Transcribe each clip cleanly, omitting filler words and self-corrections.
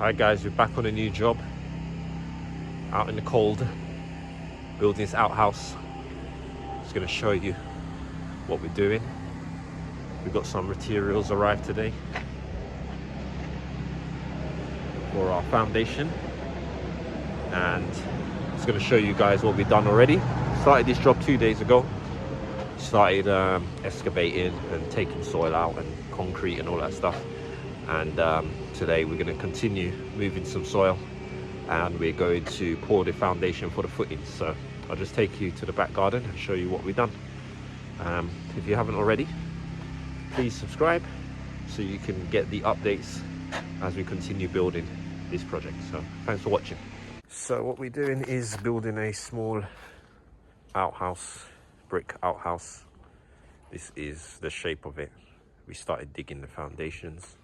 Hi guys, we're back on a new job. Out in the cold, building this outhouse. Just gonna show you what we're doing. We've got some materials arrived today for our foundation, and just gonna show you guys what we've done already. Started this job 2 days ago. Started excavating and taking soil out and concrete and all that stuff. And today we're going to continue moving some soil, and we're going to pour the foundation for the footings. So I'll just take you to the back garden and show you what we've done. If you haven't already, please subscribe so you can get the updates as we continue building this project. So thanks for watching. So what we're doing is building a small outhouse, brick outhouse. This is the shape of it. We started digging the foundations.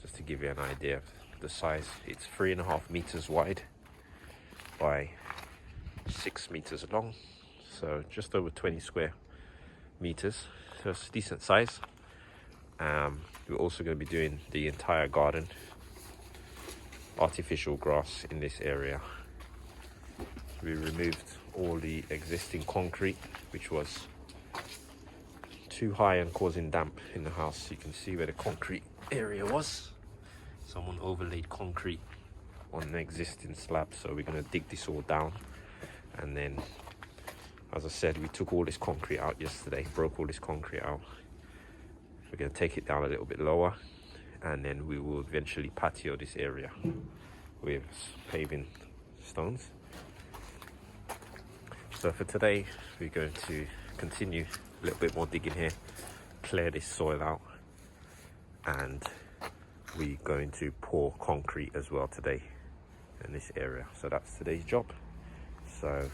Just to give you an idea of the size, it's 3.5 meters wide by 6 meters long, so just over 20 square meters, so it's a decent size. We're also going to be doing the entire garden, artificial grass in this area. We removed all the existing concrete, which was too high and causing damp in the house. You can see where the concrete area was. Someone overlaid concrete on an existing slab, so we're going to dig this all down. And then, as I said, we took all this concrete out yesterday, broke all this concrete out. We're going to take it down a little bit lower, and then we will eventually patio this area with paving stones. So for today, we're going to continue a little bit more digging here, clear this soil out, and we're going to pour concrete as well today in this area. So that's today's job. So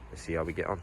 let's see how we get on.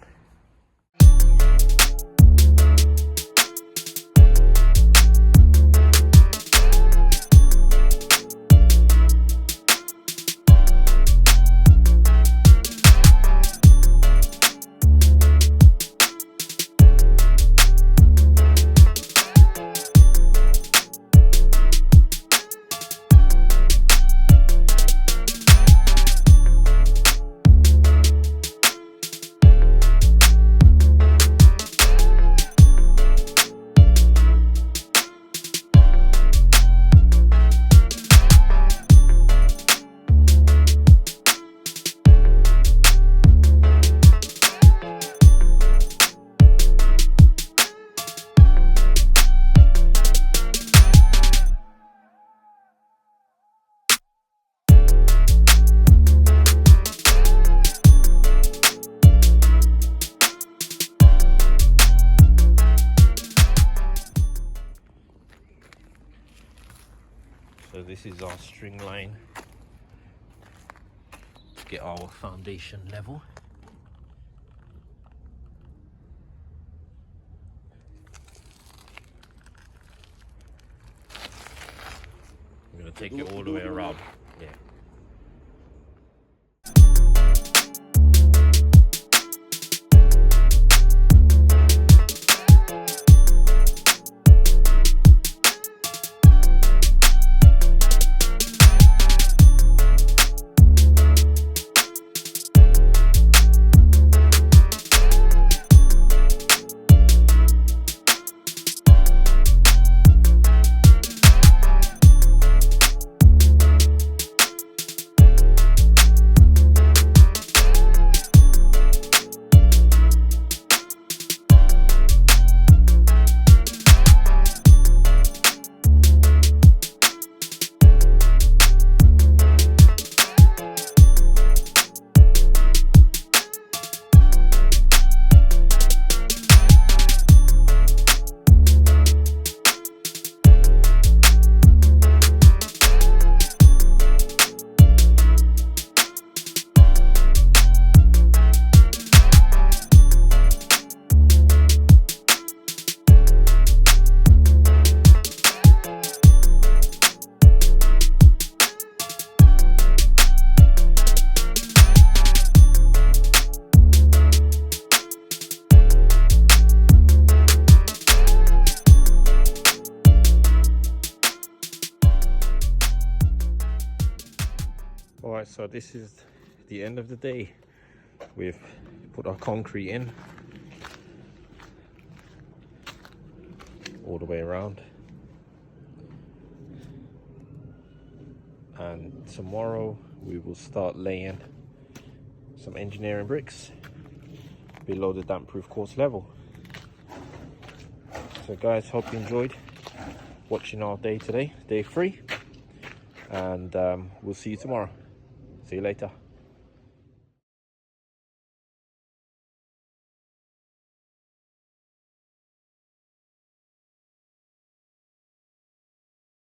So this is our string line to get our foundation level. I'm going to take it all the way around. Yeah. Right, so this is the end of the day. We've put our concrete in all the way around, and tomorrow we will start laying some engineering bricks below the damp proof course level. So guys, hope you enjoyed watching our day today, day 3, and we'll see you tomorrow. See you later.